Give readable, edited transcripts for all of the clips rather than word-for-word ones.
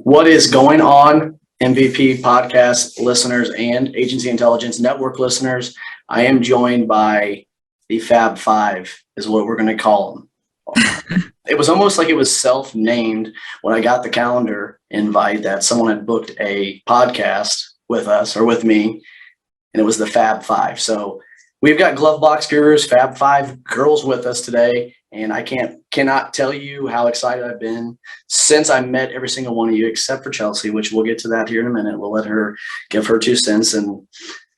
What is going on, MVP podcast listeners and Agency Intelligence Network listeners? I am joined by the Fab Five, is what we're going to call them. It was almost like it was self-named when I got the calendar invite that someone had booked a podcast with us or with me, and it was the Fab Five. So we've got GloveBox Gurus, Fab Five girls with us today, and I cannot tell you how excited I've been since I met every single one of you except for Chelsea, which we'll get to that here in a minute. We'll let her give her 2 cents and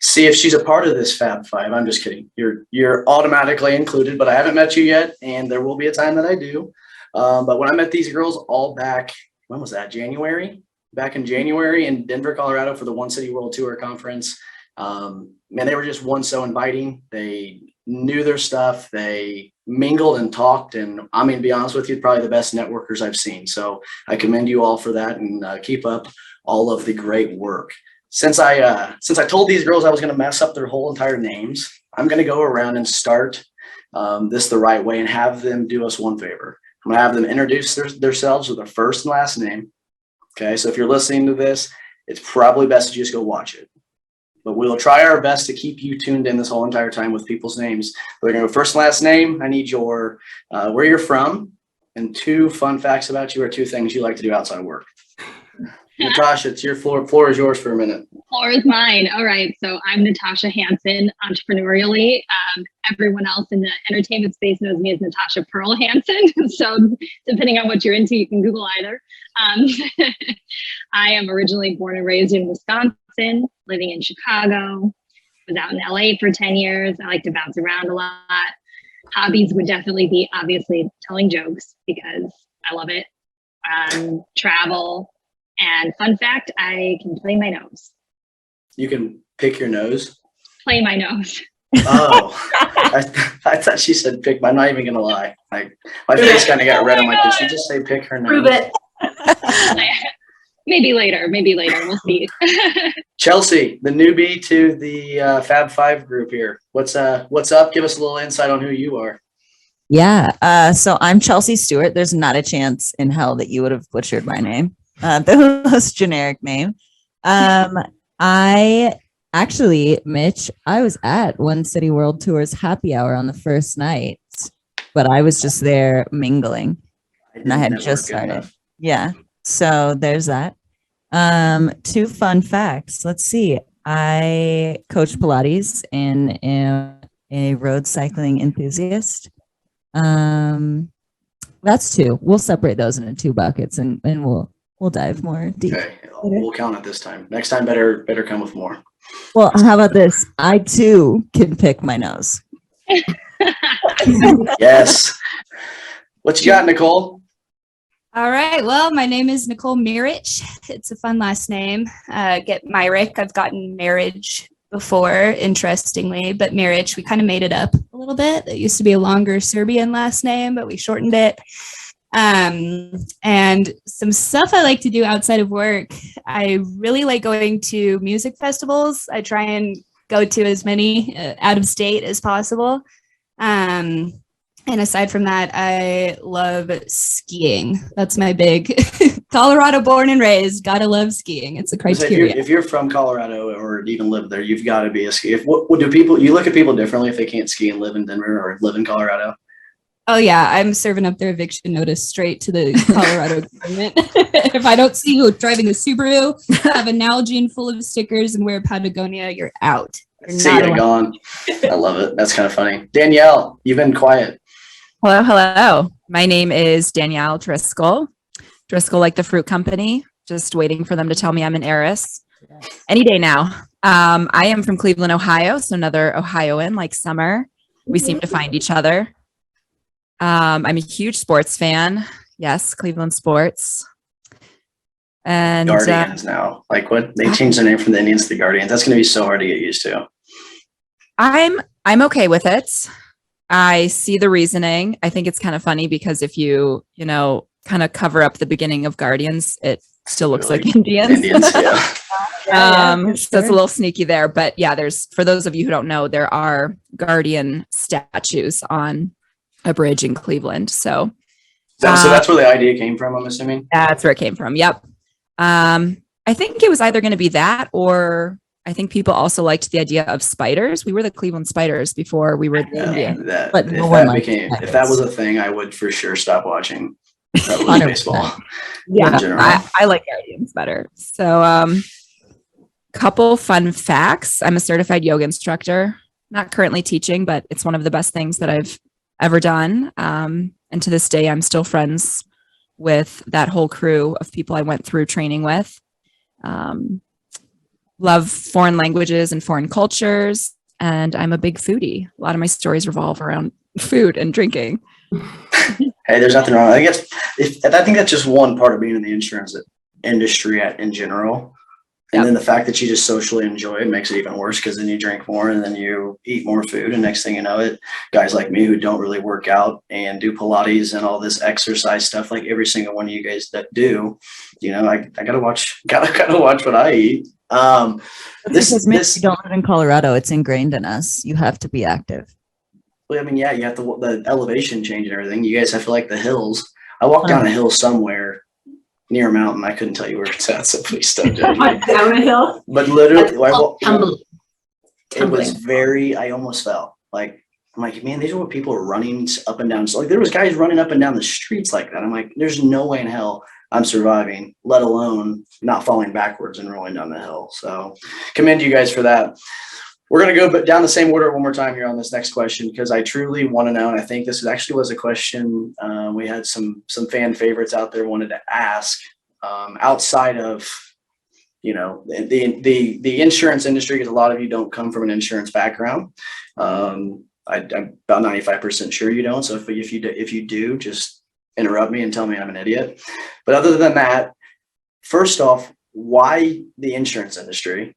see if she's a part of this Fab Five. I'm just kidding. You're automatically included, but I haven't met you yet, and there will be a time that I do. But when I met these girls all back, when was that? January? Back in January in Denver, Colorado for the One City World Tour Conference. Man, they were just so inviting. They knew their stuff. They mingled and talked. And I mean, to be honest with you, probably the best networkers I've seen. So I commend you all for that and keep up all of the great work. Since I told these girls I was going to mess up their whole entire names, I'm going to go around and start this the right way and have them do us one favor. I'm going to have them introduce themselves with their first and last name. Okay, so if you're listening to this, it's probably best to just go watch it. But we'll try our best to keep you tuned in this whole entire time with people's names. We're going to go first and last name. I need your where you're from and 2 fun facts about you or 2 things you like to do outside of work. Natasha, it's your floor. Floor is yours for a minute. Floor is mine. All right. So I'm Natasha Hansen, entrepreneurially. Everyone else in the entertainment space knows me as Natasha Pearl Hansen. So depending on what you're into, you can Google either. I am originally born and raised in Wisconsin, living in Chicago. Was out in LA for 10 years. I like to bounce around a lot. Hobbies would definitely be obviously telling jokes because I love it. Travel. And fun fact, I can play my nose. You can pick your nose? Play my nose. Oh, I thought she said pick. I'm not even going to lie. My face kind of got red. I'm like, did she just say pick her nose? Prove it. Maybe later. We'll see. Chelsea, the newbie to the Fab Five group here. What's up? Give us a little insight on who you are. Yeah. So I'm Chelsea Stewart. There's not a chance in hell that you would have butchered my name. The most generic name. Mitch, I was at One City World Tour's happy hour on the first night, but I was just there mingling and I had just started. Yeah. So there's that. 2 fun facts. Let's see. I coach Pilates and am a road cycling enthusiast. That's 2. We'll separate those into 2 buckets and we'll dive more deep. Okay, we'll count it this time. Next time, better come with more. Well, how about this? I too can pick my nose. Yes. What you got, Nicole? All right. Well, my name is Nicole Mirich. It's a fun last name. Get Mirich. I've gotten marriage before, interestingly, but Mirich, we kind of made it up a little bit. It used to be a longer Serbian last name, but we shortened it. And some stuff I like to do outside of work. I really like going to music festivals. I try and go to as many out of state as possible. And aside from that, I love skiing. That's my big Colorado born and raised. Gotta love skiing. It's a criteria. If you're from Colorado or even live there, you've got to be a skier. What do people? You look at people differently if they can't ski and live in Denver or live in Colorado. Oh yeah, I'm serving up their eviction notice straight to the Colorado government. If I don't see you driving a Subaru, have a Nalgene full of stickers, and wear Patagonia, you're out. You're gone. I love it. That's kind of funny. Danielle, you've been quiet. Hello. My name is Danielle Driscoll. Driscoll, like the fruit company. Just waiting for them to tell me I'm an heiress. Any day now. I am from Cleveland, Ohio. So another Ohioan, like Summer. We seem to find each other. I'm a huge sports fan. Yes, Cleveland sports. And Guardians now. Like what? They changed their name from the Indians to the Guardians. That's going to be so hard to get used to. I'm okay with it. I see the reasoning. I think it's kind of funny because if you kind of cover up the beginning of Guardians, it still looks like Indians. Yeah. So it's a little sneaky there, but yeah, for those of you who don't know, there are Guardian statues on a bridge in Cleveland. So that's where the idea came from, I'm assuming. That's where it came from. Yep. I think it was either going to be that, or I think people also liked the idea of spiders. We were the Cleveland Spiders before we were the Yeah, Indians. that But if no one that likes became if that spiders. was a thing, I would for sure stop watching Little 100%. baseball. Yeah, in general. I like Guardians better. So, couple fun facts. I'm a certified yoga instructor, not currently teaching, but it's one of the best things that I've ever done. And to this day, I'm still friends with that whole crew of people I went through training with. Love foreign languages and foreign cultures. And I'm a big foodie. A lot of my stories revolve around food and drinking. Hey, there's nothing wrong. I think that's just one part of being in the insurance industry in general. And Yep. then the fact that you just socially enjoy it makes it even worse, because then you drink more and then you eat more food. And next thing you know it, guys like me who don't really work out and do Pilates and all this exercise stuff, like every single one of you guys that do, I gotta watch what I eat. Because we don't live in Colorado. It's ingrained in us. You have to be active. I mean, yeah, you have the elevation change and everything. You guys have to like the hills. I walked down a hill somewhere near a mountain. I couldn't tell you where it's at, so please don't judge me. Down a hill. But literally, it was Tumbling. very. I almost fell. Like, I'm like, man, these are what people are running up and down. So like, there was guys running up and down the streets like that. I'm like, there's no way in hell I'm surviving, let alone not falling backwards and rolling down the hill. So, commend you guys for that. We're going to go down the same order one more time here on this next question, because I truly want to know, and I think this actually was a question we had some fan favorites out there wanted to ask, outside of, the insurance industry, because a lot of you don't come from an insurance background. I'm about 95% sure you don't. So if you do, just interrupt me and tell me I'm an idiot. But other than that, first off, why the insurance industry?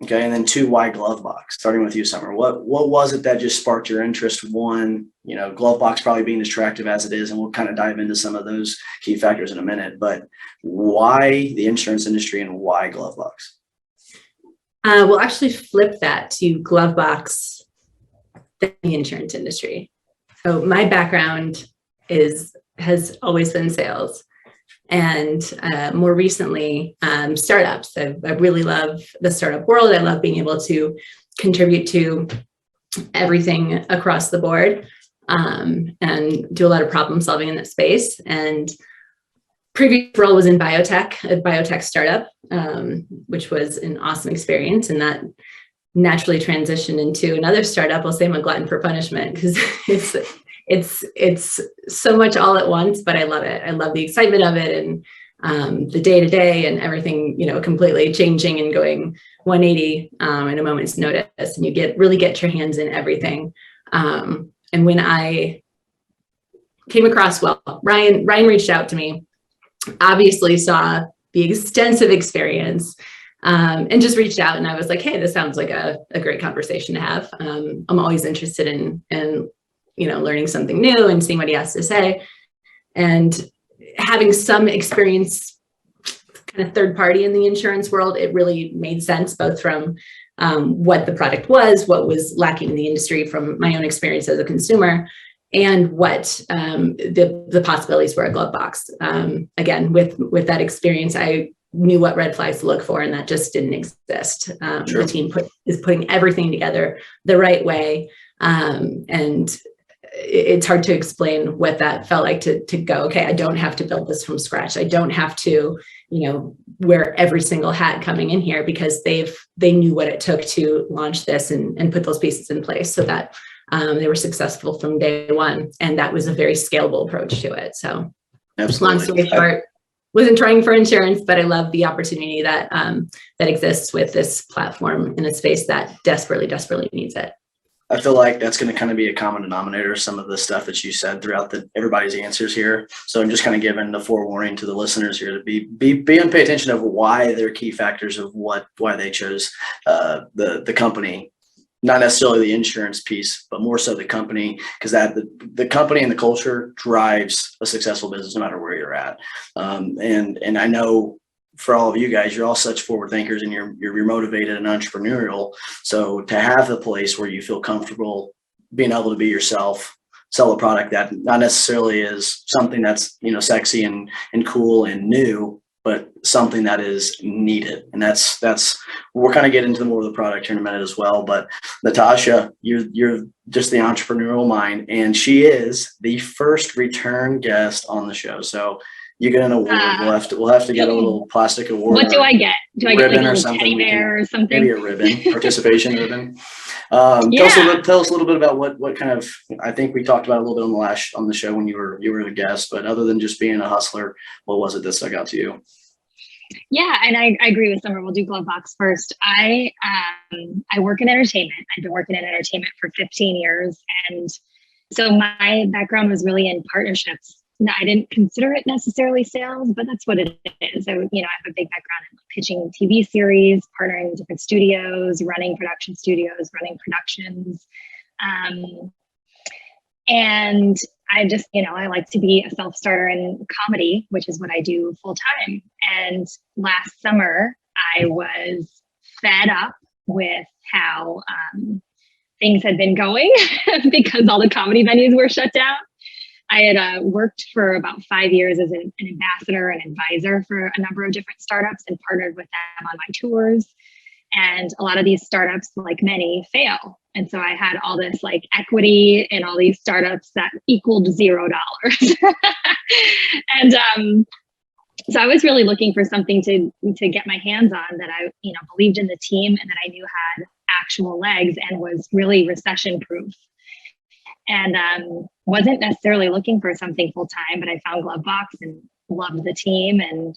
Okay. And then 2, why GloveBox? Starting with you, Summer. What was it that just sparked your interest? 1, GloveBox probably being as attractive as it is, and we'll kind of dive into some of those key factors in a minute, but why the insurance industry and why GloveBox? We'll actually flip that to GloveBox, the insurance industry. So my background has always been sales. And more recently, startups. I really love the startup world. I love being able to contribute to everything across the board, and do a lot of problem solving in that space. And previous role was in biotech, a biotech startup, which was an awesome experience. And that naturally transitioned into another startup. I'll say I'm a glutton for punishment, because it's so much all at once, but I love it. I love the excitement of it, and the day to day and everything, completely changing and going 180 in a moment's notice, and you really get your hands in everything. And when I came across, Ryan reached out to me, obviously saw the extensive experience, and just reached out, and I was like, hey, this sounds like a great conversation to have. I'm always interested in learning something new and seeing what he has to say, and having some experience kind of third party in the insurance world. It really made sense, both from what the product was, what was lacking in the industry from my own experience as a consumer, and what the possibilities were at GloveBox. Again, with that experience, I knew what red flags to look for, and that just didn't exist. Sure. The team is putting everything together the right way, and it's hard to explain what that felt like to go, okay, I don't have to build this from scratch. I don't have to, wear every single hat coming in here, because they knew what it took to launch this and put those pieces in place, so that they were successful from day one. And that was a very scalable approach to it. So Absolutely. Long story short, wasn't trying for insurance, but I love the opportunity that exists with this platform in a space that desperately, desperately needs it. I feel like that's going to kind of be a common denominator, some of the stuff that you said throughout everybody's answers here. So I'm just kind of giving the forewarning to the listeners here to be and pay attention of why they're key factors of why they chose the company, not necessarily the insurance piece, but more so the company, because the company and the culture drives a successful business no matter where you're at. And I know for all of you guys, you're all such forward thinkers, and you're motivated and entrepreneurial. So to have a place where you feel comfortable being able to be yourself, sell a product that not necessarily is something that's, sexy and cool and new, but something that is needed. And that's we're kind of getting into more of the product here in a minute as well. But Natasha, you're just the entrepreneurial mind, and she is the first return guest on the show. So you get an award. We'll have to get a little plastic award. What do I get? Do I get like a little teddy We bear or something? Maybe a ribbon, participation ribbon. Yeah. Tell us a little bit about what kind of, I think we talked about a little bit on the show when you were a guest, but other than just being a hustler, what was it that stuck out to you? Yeah, and I agree with Summer. We'll do GloveBox first. I work in entertainment. I've been working in entertainment for 15 years. And so my background was really in partnerships. Now, I didn't consider it necessarily sales, but that's what it is. I have a big background in pitching TV series, partnering with different studios, running production studios, running productions. And I just, I like to be a self-starter in comedy, which is what I do full time. And last summer, I was fed up with how things had been going because all the comedy venues were shut down. I had worked for about 5 years as an ambassador and advisor for a number of different startups and partnered with them on my tours. And a lot of these startups, like many, fail. And so I had all this like equity in all these startups that equaled $0. And so I was really looking for something to get my hands on that I, believed in the team and that I knew had actual legs and was really recession proof. And wasn't necessarily looking for something full time, but I found GloveBox and loved the team and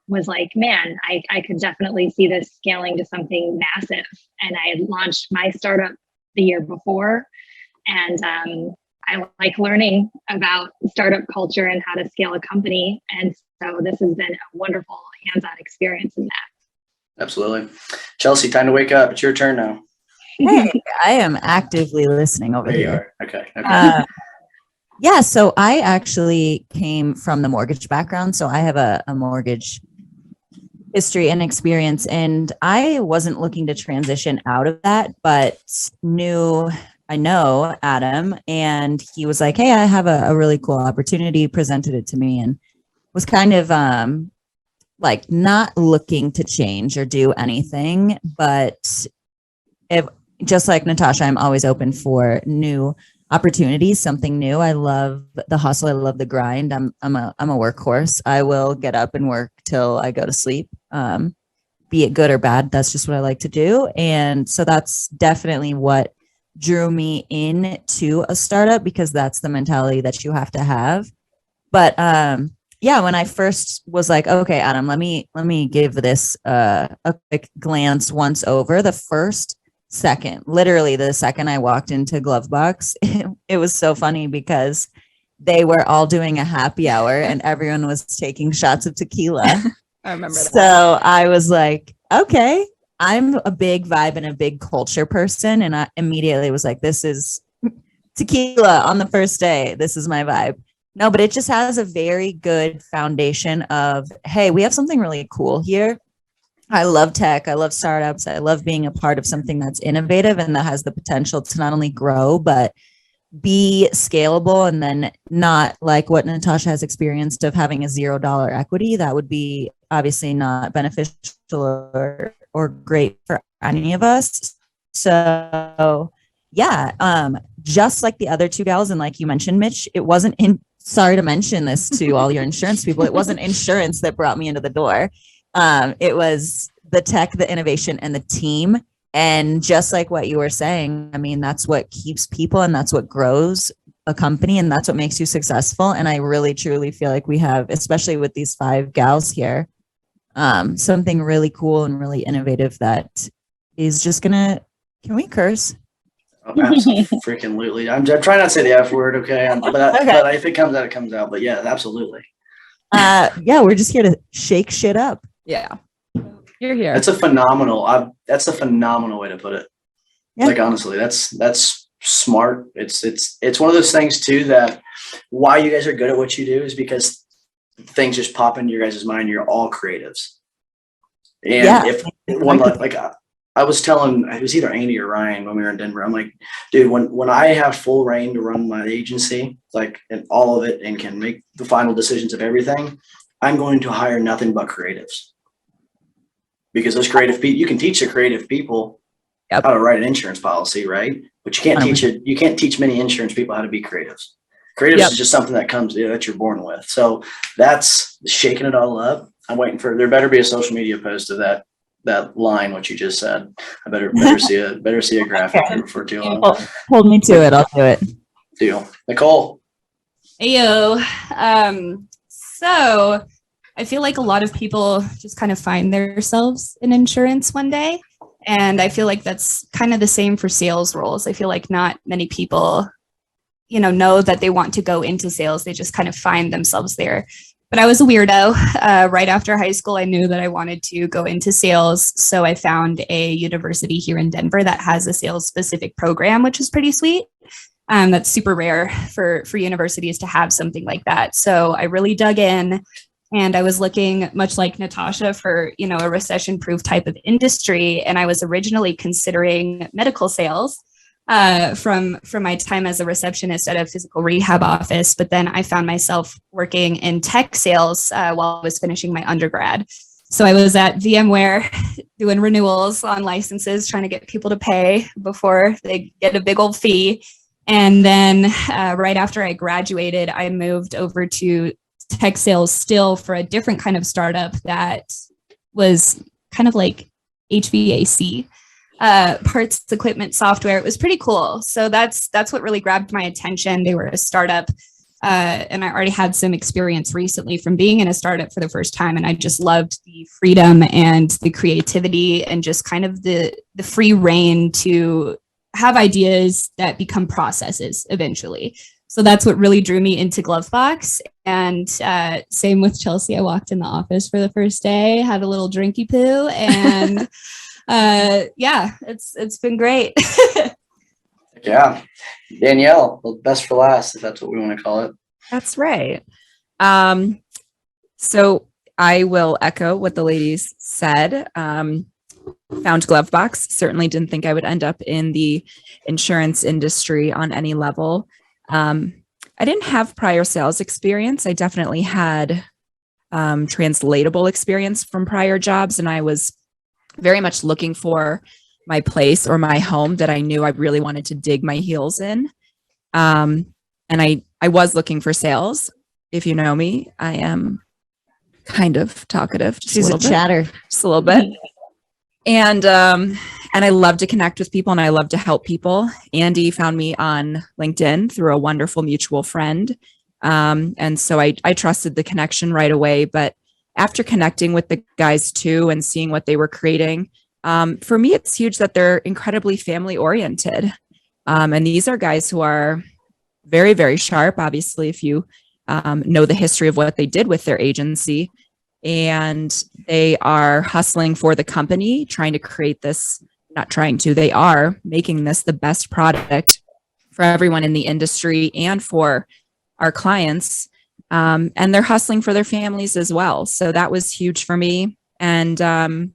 was like, man, I could definitely see this scaling to something massive. And I had launched my startup the year before. And I like learning about startup culture and how to scale a company. And so this has been a wonderful hands-on experience in that. Absolutely. Chelsea, time to wake up. It's your turn now. Hey, I am actively listening over There you here. are. Okay. Yeah, so I actually came from the mortgage background. So I have a mortgage history and experience, and I wasn't looking to transition out of that, but I know Adam, and he was like, hey, I have a really cool opportunity, presented it to me, and was kind of like not looking to change or do anything, but if just like Natasha, I'm always open for new opportunities, something new. I love the hustle. I love the grind. I'm a workhorse. I will get up and work till I go to sleep. Be it good or bad. That's just what I like to do. And so that's definitely what drew me into a startup, because that's the mentality that you have to have. But yeah, when I first was like, okay, Adam, let me give this a quick glance once over. Literally the second I walked into GloveBox, it was so funny because they were all doing a happy hour and everyone was taking shots of tequila. I remember that. So I was like, okay, I'm a big vibe and a big culture person. And I immediately was like, this is tequila on the first day. This is my vibe. No, but it just has a very good foundation of, hey, we have something really cool here. I love tech. I love startups. I love being a part of something that's innovative and that has the potential to not only grow, but be scalable, and then not like what Natasha has experienced of having a $0 equity. That would be obviously not beneficial or great for any of us. So yeah, just like the other two gals, and like you mentioned, Mitch, it wasn't sorry to mention this to all your insurance people. It wasn't insurance that brought me into the door. It was the tech, the innovation, and the team. And just like what you were saying, I mean, that's what keeps people and that's what grows a company and that's what makes you successful. And I really, truly feel like we have, especially with these 5 gals here, something really cool and really innovative that is just can we curse? Oh, absolutely. I'm trying not to say the F word. Okay. But if it comes out, it comes out. But yeah, absolutely. Yeah, we're just here to shake shit up. Yeah. You're here. That's a phenomenal way to put it. Yeah. Like, honestly, that's smart. It's one of those things too, that why you guys are good at what you do is because things just pop into your guys' mind. You're all creatives. And Yeah. if one, like I was telling, it was either Andy or Ryan when we were in Denver, I'm like, dude, when I have full reign to run my agency, like, and all of it, and can make the final decisions of everything, I'm going to hire nothing but creatives. Because those creative people, you can teach the creative people Yep. how to write an insurance policy, right? But you can't teach it. You can't teach many insurance people how to be creatives. Creatives Yep. is just something that comes that you're born with. So that's shaking it all up. I'm waiting for there better be a social media post of that line what you just said. I better see a graphic for too long. Hold me to it. I'll do it. Deal. Nicole. Ayo. So I feel like a lot of people just kind of find themselves in insurance one day. And I feel like that's kind of the same for sales roles. I feel like not many people, know that they want to go into sales. They just kind of find themselves there. But I was a weirdo. Right after high school, I knew that I wanted to go into sales. So I found a university here in Denver that has a sales specific program, which is pretty sweet. That's super rare for universities to have something like that. So I really dug in. And I was looking much like Natasha for, a recession-proof type of industry. And I was originally considering medical sales from my time as a receptionist at a physical rehab office. But then I found myself working in tech sales while I was finishing my undergrad. So I was at VMware doing renewals on licenses, trying to get people to pay before they get a big old fee. And then right after I graduated, I moved over to tech sales still for a different kind of startup that was kind of like HVAC, parts, equipment, software. It was pretty cool. So that's what really grabbed my attention. They were a startup, and I already had some experience recently from being in a startup for the first time. And I just loved the freedom and the creativity and just kind of the free reign to have ideas that become processes eventually. So that's what really drew me into GloveBox. And same with Chelsea. I walked in the office for the first day, had a little drinky poo, and it's been great. Yeah. Danielle, well, best for last, if that's what we want to call it. That's right. So I will echo what the ladies said. Found GloveBox. Certainly didn't think I would end up in the insurance industry on any level. I didn't have prior sales experience. I definitely had translatable experience from prior jobs, and I was very much looking for my place or my home that I knew I really wanted to dig my heels in. And I was looking for sales. If you know me, I am kind of talkative. She's a chatter. Just a little bit. And I love to connect with people and I love to help people. Andy found me on LinkedIn through a wonderful mutual friend. And so I trusted the connection right away. But after connecting with the guys too and seeing what they were creating, for me, it's huge that they're incredibly family oriented. And these are guys who are very, very sharp. Obviously, if you know the history of what they did with their agency, and they are hustling for the company, trying to create this, they are making this the best product for everyone in the industry and for our clients. And they're hustling for their families as well. So that was huge for me. And I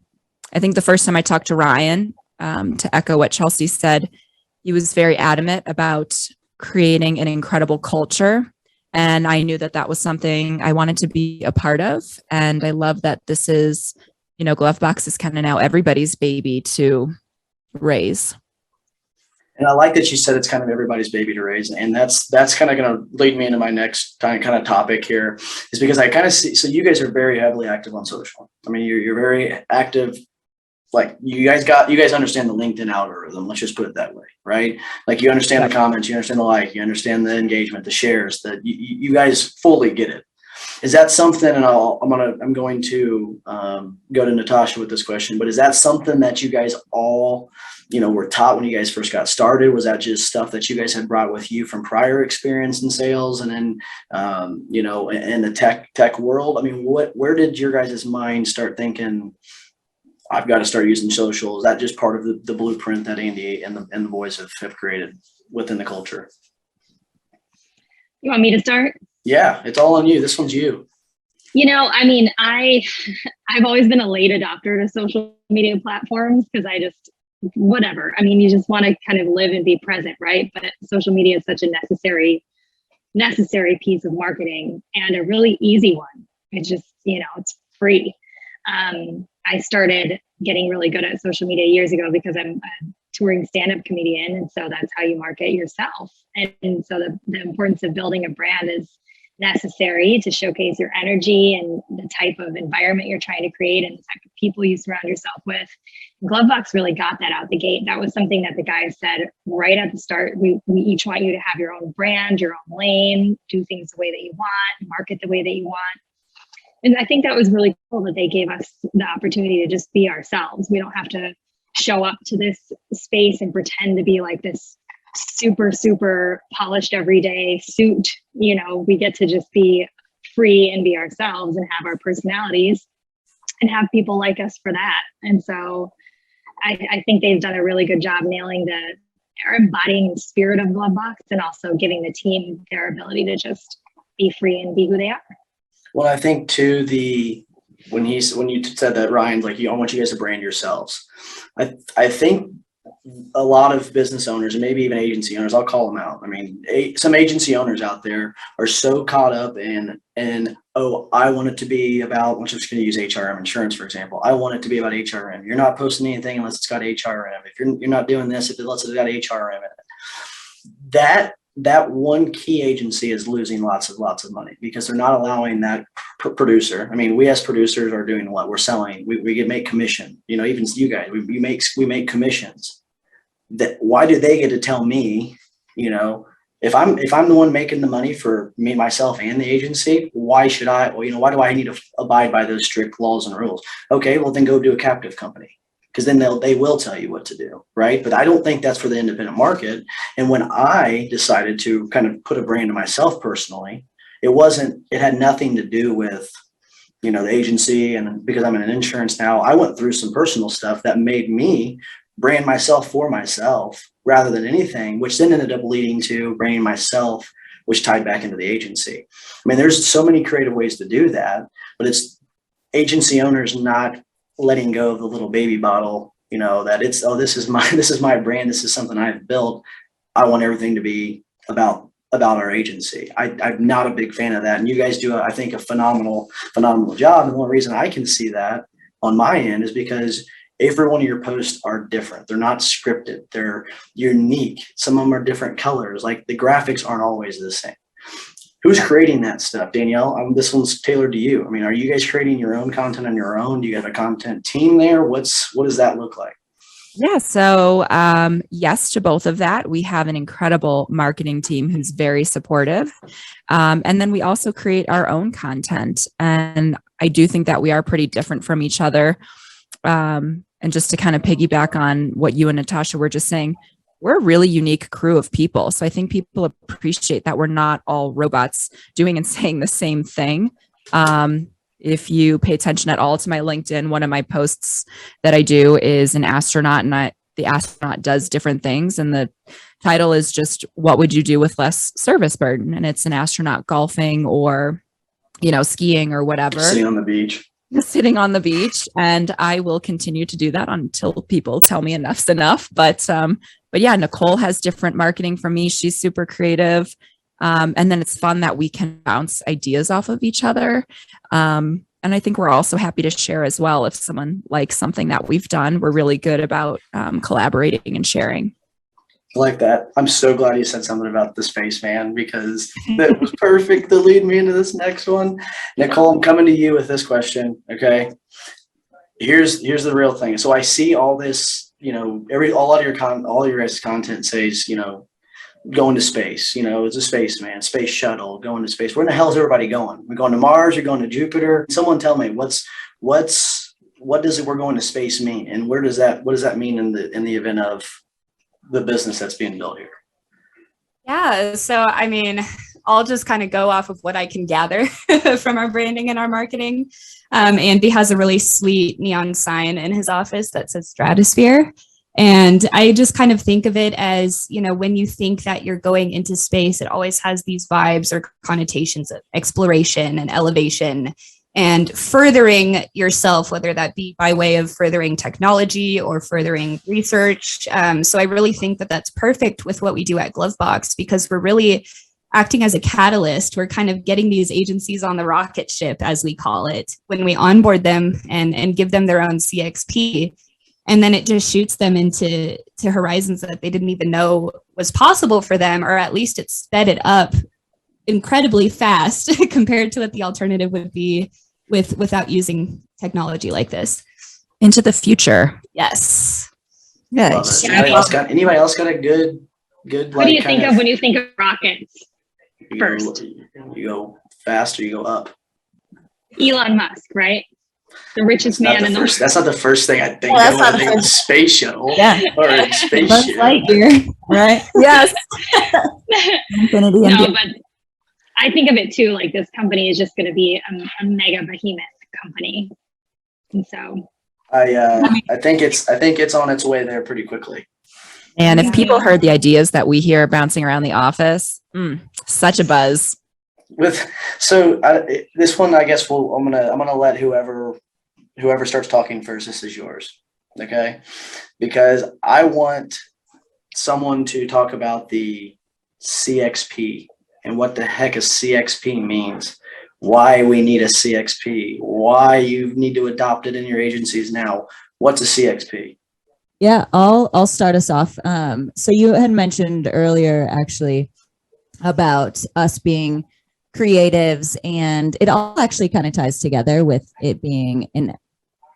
think the first time I talked to Ryan, to echo what Chelsea said, he was very adamant about creating an incredible culture. And I knew that that was something I wanted to be a part of. And I love that this is, GloveBox is kind of now everybody's baby to raise. And I like that you said it's kind of everybody's baby to raise. And that's kind of going to lead me into my next kind of topic here, is because I kind of see, so you guys are very heavily active on social. I mean, you're very active. Like you guys understand the LinkedIn algorithm. Let's just put it that way, right? Like you understand the comments, you understand the like, you understand the engagement, the shares, that you guys fully get it. Is that something, and I'm going to go to Natasha with this question, but is that something that you guys all, were taught when you guys first got started? Was that just stuff that you guys had brought with you from prior experience in sales and then, in the tech world? I mean, where did your guys' mind start thinking, I've got to start using social? Is that just part of the blueprint that Andy and the boys have created within the culture? You want me to start? Yeah, it's all on you. This one's you. I've always been a late adopter to social media platforms because I just, whatever. I mean, you just want to kind of live and be present, right? But social media is such a necessary piece of marketing and a really easy one. It's just it's free. I started getting really good at social media years ago because I'm a touring stand-up comedian. And so that's how you market yourself. And so the importance of building a brand is necessary to showcase your energy and the type of environment you're trying to create and the type of people you surround yourself with. GloveBox really got that out the gate. That was something that the guys said right at the start. We each want you to have your own brand, your own lane, do things the way that you want, market the way that you want. And I think that was really cool that they gave us the opportunity to just be ourselves. We don't have to show up to this space and pretend to be like this super, super polished everyday suit. We get to just be free and be ourselves and have our personalities and have people like us for that. And so I think they've done a really good job nailing or embodying the spirit of GloveBox and also giving the team their ability to just be free and be who they are. Well, I think too, when you said that, Ryan's like, I want you guys to brand yourselves. I think a lot of business owners and maybe even agency owners, I'll call them out. I mean, some agency owners out there are so caught up in, I want it to be about, I'm just going to use HRM insurance, for example. I want it to be about HRM. You're not posting anything unless it's got HRM. If you're not doing this, unless it's got HRM in it. That one key agency is losing lots of money because they're not allowing that producer. I mean, we as producers are doing what? We're selling. We make commission. Even you guys, we make commissions. Why do they get to tell me? If I'm the one making the money for me, myself, and the agency, why should I? Well, why do I need to abide by those strict laws and rules? Okay, well then go do a captive company. Because then they will tell you what to do, right? But I don't think that's for the independent market. And when I decided to kind of put a brand to myself personally, it had nothing to do with, the agency. And because I'm in insurance now, I went through some personal stuff that made me brand myself for myself rather than anything, which then ended up leading to branding myself, which tied back into the agency. I mean, there's so many creative ways to do that, but it's agency owners not letting go of the little baby bottle, that it's, this is my brand. This is something I've built. I want everything to be about our agency. I'm not a big fan of that. And you guys do, I think, a phenomenal job. And the only reason I can see that on my end is because every one of your posts are different. They're not scripted. They're unique. Some of them are different colors. Like the graphics aren't always the same. Who's creating that stuff? Danielle, this one's tailored to you. I mean, are you guys creating your own content on your own? Do you have a content team there? What does that look like? Yeah. So yes to both of that. We have an incredible marketing team who's very supportive. And then we also create our own content. And I do think that we are pretty different from each other. And just to kind of piggyback on what you and Natasha were just saying, we're a really unique crew of people. So I think people appreciate that we're not all robots doing and saying the same thing. If you pay attention at all to my LinkedIn, one of my posts that I do is an astronaut, and the astronaut does different things. And the title is just, what would you do with less service burden? And it's an astronaut golfing or, skiing or whatever. Sitting on the beach. And I will continue to do that until people tell me enough's enough. But yeah, Nicole has different marketing from me. She's super creative. And then it's fun that we can bounce ideas off of each other. And I think we're also happy to share as well. If someone likes something that we've done, we're really good about collaborating and sharing. I like that. I'm so glad you said something about the spaceman because that was perfect to lead me into this next one. Nicole, I'm coming to you with this question. Okay. Here's the real thing. So I see all this, all your guys' content says, going to space, it's a spaceman, space shuttle, going to space. Where in the hell is everybody going? We're going to Mars, you're going to Jupiter. Someone tell me what does it, we're going to space mean? And what does that mean in the event of the business that's being built here? Yeah. So, I mean, I'll just kind of go off of what I can gather from our branding and our marketing. Andy has a really sweet neon sign in his office that says Stratosphere. And I just kind of think of it as, when you think that you're going into space, it always has these vibes or connotations of exploration and elevation and furthering yourself, whether that be by way of furthering technology or furthering research. So I really think that that's perfect with what we do at GloveBox, because we're really acting as a catalyst. We're kind of getting these agencies on the rocket ship, as we call it, when we onboard them and give them their own CXP. And then it just shoots them into horizons that they didn't even know was possible for them, or at least it sped it up incredibly fast compared to what the alternative would be without using technology like this. Into the future. Yes. Yeah. Love it. Anybody else got a good What like do you kind think of when you think of rockets? you first? You go fast or you go up? Elon Musk, right? The richest Not man the in the first, that's not the first thing I think. Yeah, that's I not think the of the space shuttle. Yeah. Or a Buzz spaceship. Lightyear, right? Yes. Infinity and No, beyond. but I think of it too, like this company is just going to be a mega behemoth company. And so I think it's on its way there pretty quickly. And if Yeah. people heard the ideas that we hear bouncing around the office, such a buzz. This one, I guess I'm gonna let whoever starts talking first. This is yours, okay? Because I want someone to talk about the CXP and what the heck a CXP means, why we need a CXP, why you need to adopt it in your agencies now. What's a CXP? Yeah, I'll start us off. So you had mentioned earlier actually about us being creatives, and it all actually kind of ties together with it being an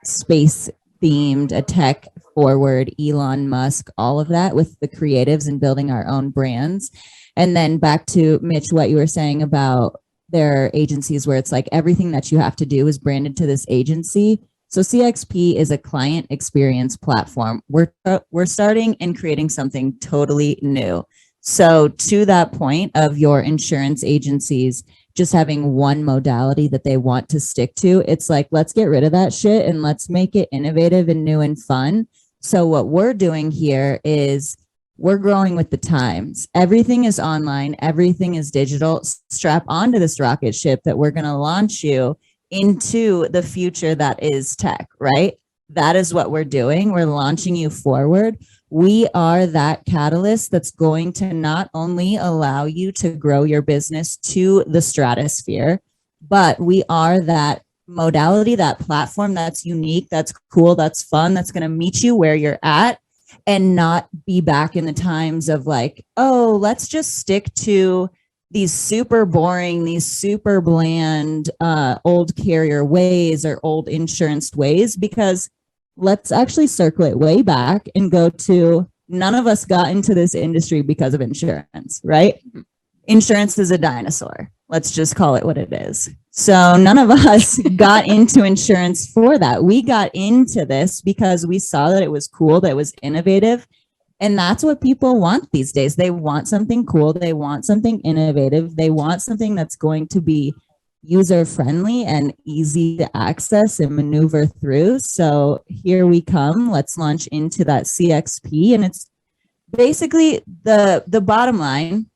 space themed, a tech forward, Elon Musk, all of that with the creatives and building our own brands. And then back to Mitch, what you were saying about their agencies where it's like everything that you have to do is branded to this agency. So CXP is a client experience platform. We're starting and creating something totally new. So to that point of your insurance agencies just having one modality that they want to stick to, it's like, let's get rid of that shit and let's make it innovative and new and fun. So what we're doing here is we're growing with the times. Everything is online. Everything is digital. Strap onto this rocket ship that we're going to launch you into the future that is tech, right? That is what we're doing. We're launching you forward. We are that catalyst that's going to not only allow you to grow your business to the stratosphere, but we are that modality, that platform that's unique, that's cool, that's fun, that's going to meet you where you're at and not be back in the times of like, oh, let's just stick to these super boring, these super bland, old carrier ways or old insurance ways, because let's actually circle it way back and go to none of us got into this industry because of insurance, right? Insurance is a dinosaur. Let's just call it what it is. So none of us got into insurance for that. We got into this because we saw that it was cool, that it was innovative. And that's what people want these days. They want something cool. They want something innovative. They want something that's going to be user friendly and easy to access and maneuver through. So here we come. Let's launch into that CXP. And it's basically the bottom line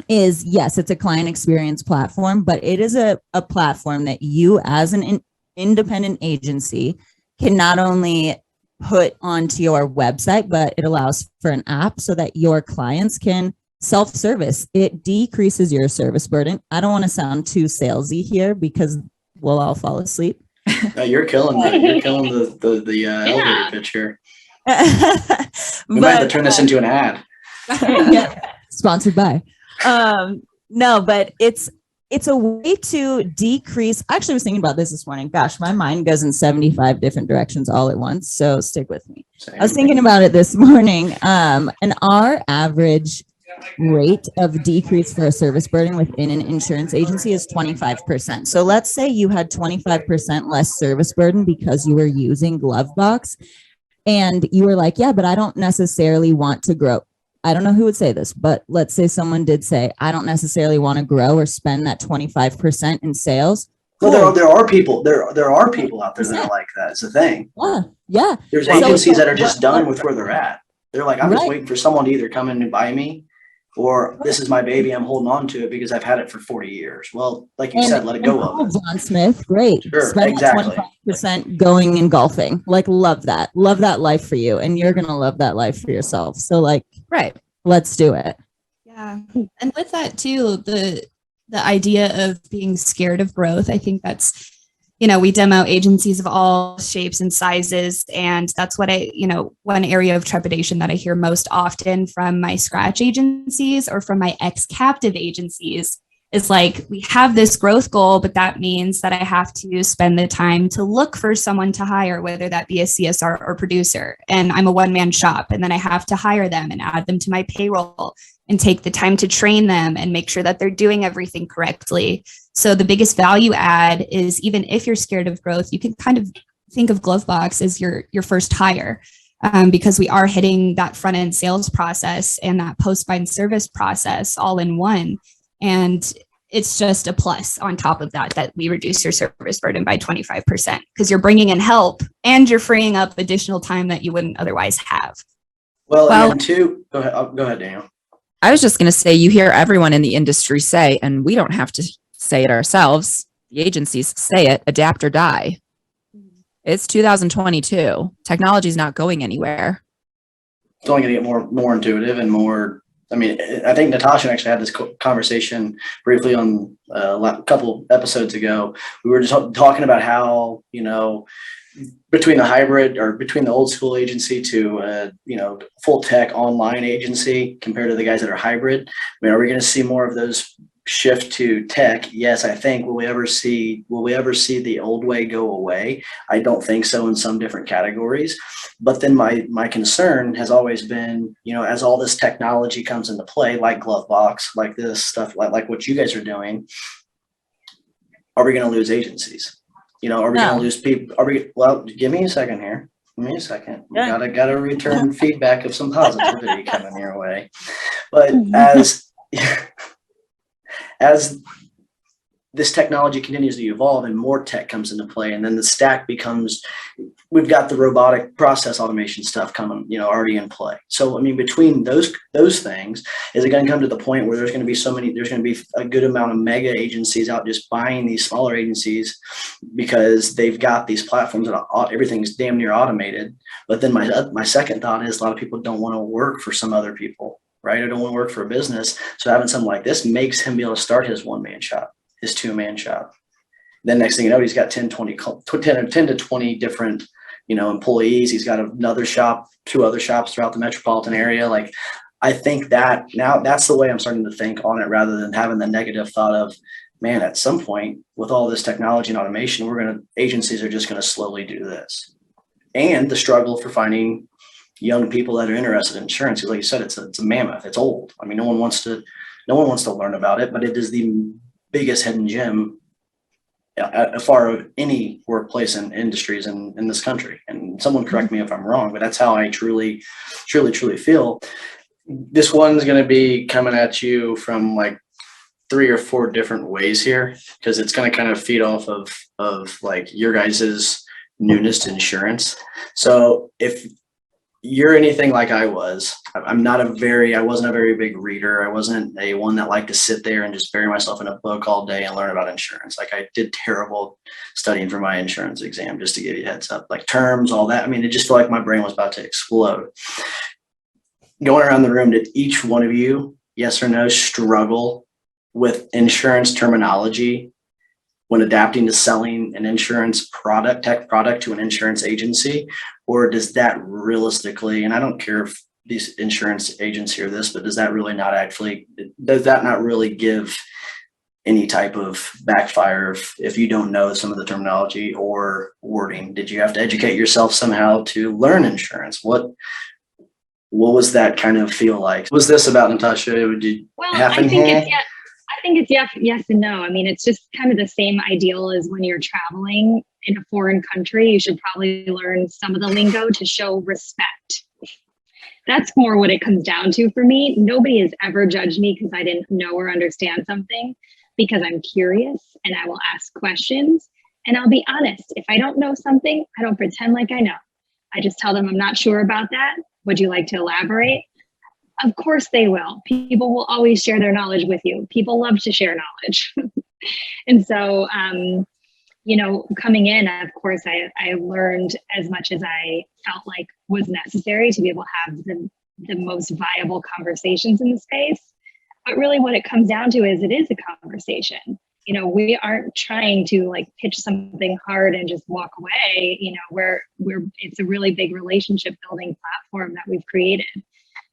is, yes, it's a client experience platform, but it is a platform that you as an independent agency can not only put onto your website, but it allows for an app so that your clients can self-service. It decreases your service burden. I don't want to sound too salesy here because we'll all fall asleep. No, you're killing it. You're killing the elevator pitch here. We might have to turn this into an ad. Yeah, sponsored by. No, but it's a way to decrease. Actually, I was thinking about this morning. Gosh, my mind goes in 75 different directions all at once. So stick with me. Same. I was thinking about it this morning. And our average rate of decrease for a service burden within an insurance agency is 25%. So let's say you had 25% less service burden because you were using GloveBox and you were like, yeah, but I don't necessarily want to grow. I don't know who would say this, but let's say someone did say, I don't necessarily want to grow or spend that 25% in sales. Well, there are people out there that are like that. It's a thing. Yeah. There's So- agencies that are just done with where they're at. They're like, I'm just Right. waiting for someone to either come in and buy me, or this is my baby. I'm holding on to it because I've had it for 40 years. Well, like you said, let it go of it. John Smith, great. Sure, Spend exactly. that 25% going and golfing. Like, love that. Love that life for you. And you're going to love that life for yourself. So, like, Right. let's do it. Yeah, Yeah. And with that too, the idea of being scared of growth, I think that's, we demo agencies of all shapes and sizes. And that's what one area of trepidation that I hear most often from my scratch agencies or from my ex-captive agencies is like, we have this growth goal, but that means that I have to spend the time to look for someone to hire, whether that be a CSR or producer. And I'm a one-man shop, and then I have to hire them and add them to my payroll and take the time to train them and make sure that they're doing everything correctly. So the biggest value add is, even if you're scared of growth, you can kind of think of GloveBox as your first hire, because we are hitting that front end sales process and that post-bind service process all in one. And it's just a plus on top of that we reduce your service burden by 25%, because you're bringing in help and you're freeing up additional time that you wouldn't otherwise have. Well, and then two, go ahead, Daniel. I was just going to say, you hear everyone in the industry say, and we don't have to say it ourselves, the agencies say it, adapt or die. It's 2022. Technology is not going anywhere. It's only going to get more intuitive and more. I mean, I think Natasha actually had this conversation briefly on a couple episodes ago. We were just talking about how, between the hybrid or between the old school agency to, full tech online agency compared to the guys that are hybrid. I mean, are we going to see more of those shift to tech? Yes, I think. Will we ever see the old way go away? I don't think so in some different categories. But then my concern has always been, as all this technology comes into play, like GloveBox, like this stuff, like what you guys are doing, are we going to lose agencies? Are we going to lose people? Well, give me a second here. Give me a second. We gotta return feedback of some positivity coming your way. But as this technology continues to evolve and more tech comes into play, and then the stack becomes, we've got the robotic process automation stuff coming, already in play. So, I mean, between those things, is it going to come to the point where there's going to be a good amount of mega agencies out just buying these smaller agencies because they've got these platforms that everything's damn near automated? But then my second thought is, a lot of people don't want to work for some other people, right? I don't want to work for a business. So having something like this makes him be able to start his one-man shop, his two-man shop. Then next thing you know, he's got 10 to 20 different, employees. He's got another shop, 2 other shops throughout the metropolitan area. Like, I think that now that's the way I'm starting to think on it, rather than having the negative thought of, man, at some point with all this technology and automation, agencies are just going to slowly do this. And the struggle for finding young people that are interested in insurance, because like you said, it's a mammoth. It's old. I mean, no one wants to learn about it, but it is the biggest hidden gem as far as any workplace and industries in this country. And someone correct me if I'm wrong, but that's how I truly feel. This one's going to be coming at you from like 3 or 4 different ways here, because it's going to kind of feed off of like your guys's newness to insurance. So if you're anything like I was, I wasn't a very big reader. I wasn't a one that liked to sit there and just bury myself in a book all day and learn about insurance. Like, I did terrible studying for my insurance exam, just to give you a heads up, like terms, all that. I mean, it just felt like my brain was about to explode. Going around the room, did each one of you, yes or no, struggle with insurance terminology when adapting to selling an insurance tech product to an insurance agency? Or does that realistically, and I don't care if these insurance agents hear this, but does that not really give any type of backfire if you don't know some of the terminology or wording? Did you have to educate yourself somehow to learn insurance? What was that kind of feel like? Was this about, Natasha? I think it's yes and no. I mean, it's just kind of the same ideal as when you're traveling in a foreign country. You should probably learn some of the lingo to show respect. That's more what it comes down to for me. Nobody has ever judged me because I didn't know or understand something, because I'm curious and I will ask questions. And I'll be honest, if I don't know something, I don't pretend like I know. I just tell them I'm not sure about that. Would you like to elaborate? Of course they will. People will always share their knowledge with you. People love to share knowledge. And so, coming in, of course, I learned as much as I felt like was necessary to be able to have the most viable conversations in the space. But really what it comes down to is it is a conversation. You know, we aren't trying to like pitch something hard and just walk away. You know, it's a really big relationship building platform that we've created.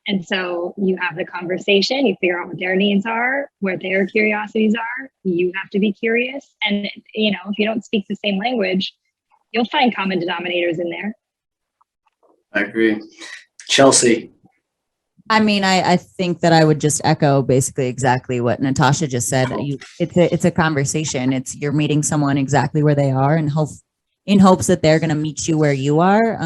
And so you have the conversation, you figure out what their needs are, where their curiosities are. You have to be curious. And, you know, if you don't speak the same language, you'll find common denominators in there. I agree. Chelsea. I mean, I think that I would just echo basically exactly what Natasha just said. It's a conversation. You're meeting someone exactly where they are, and in hopes that they're going to meet you where you are.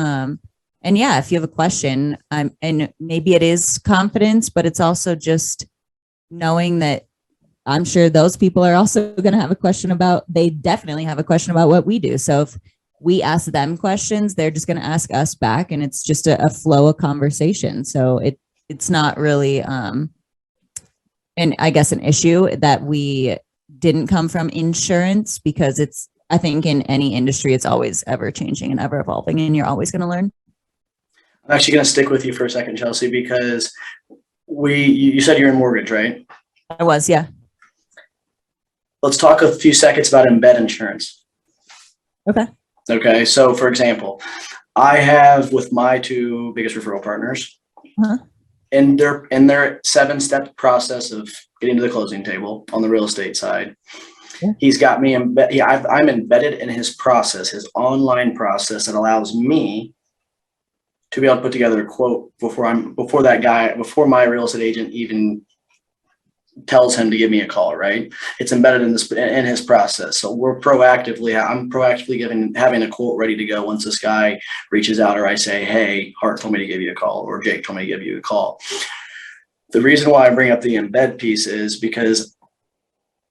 And yeah, if you have a question, and maybe it is confidence, but it's also just knowing that I'm sure those people are also going to have a question they definitely have a question about what we do. So if we ask them questions, they're just going to ask us back, and it's just a flow of conversation. So it's not really, and I guess an issue that we didn't come from insurance, because I think in any industry, it's always ever changing and ever evolving, and you're always going to learn. I'm actually going to stick with you for a second, Chelsea, because you said you're in mortgage, right? I was, yeah. Let's talk a few seconds about Embed Insurance. Okay. So for example, I have with my two biggest referral partners, in their 7-step process of getting to the closing table on the real estate side. Yeah. He's got me I'm embedded in his process, his online process that allows me to be able to put together a quote before my real estate agent even tells him to give me a call, right? It's embedded in his process. So I'm proactively having a quote ready to go once this guy reaches out, or I say, hey, Hart told me to give you a call, or Jake told me to give you a call. The reason why I bring up the embed piece is because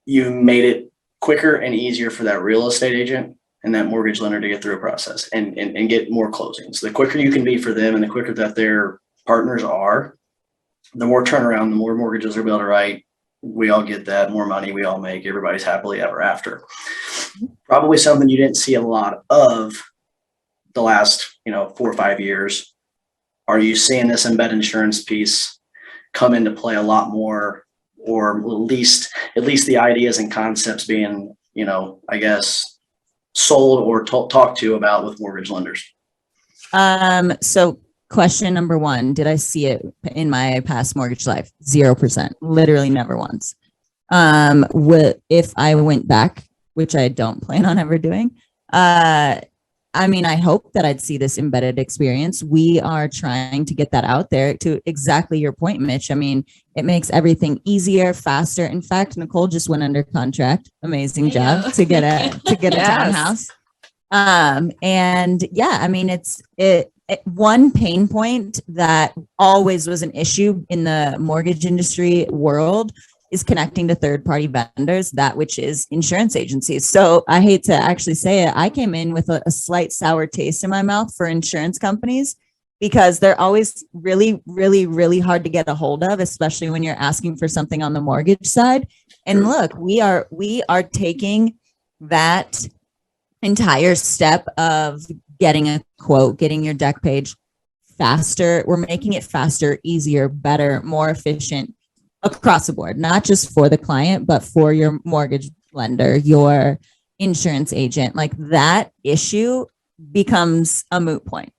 you made it quicker and easier for that real estate agent and that mortgage lender to get through a process and get more closings. The quicker you can be for them, and the quicker that their partners are, the more turnaround, the more mortgages they're able to write. We all get that, more money we all make, everybody's happily ever after. Probably something you didn't see a lot of the last 4 or 5 years. Are you seeing this Embed Insurance piece come into play a lot more, or at least the ideas and concepts being, I guess, sold or talked to about with mortgage lenders? So question number one, did I see it in my past mortgage life? 0%, literally never once. If I went back, which I don't plan on ever doing, I mean, I hope that I'd see this embedded experience. We are trying to get that out there, to exactly your point, Mitch. I mean, it makes everything easier, faster. In fact, Nicole just went under contract. Amazing job to get a townhouse. And yeah, I mean, it's one pain point that always was an issue in the mortgage industry world is connecting to third-party vendors, that which is insurance agencies. So I hate to actually say it, I came in with a slight sour taste in my mouth for insurance companies, because they're always really, really, really hard to get a hold of, especially when you're asking for something on the mortgage side. And look, we are taking that entire step of getting a quote, getting your deck page faster. We're making it faster, easier, better, more efficient across the board, not just for the client, but for your mortgage lender, your insurance agent. Like, that issue becomes a moot point.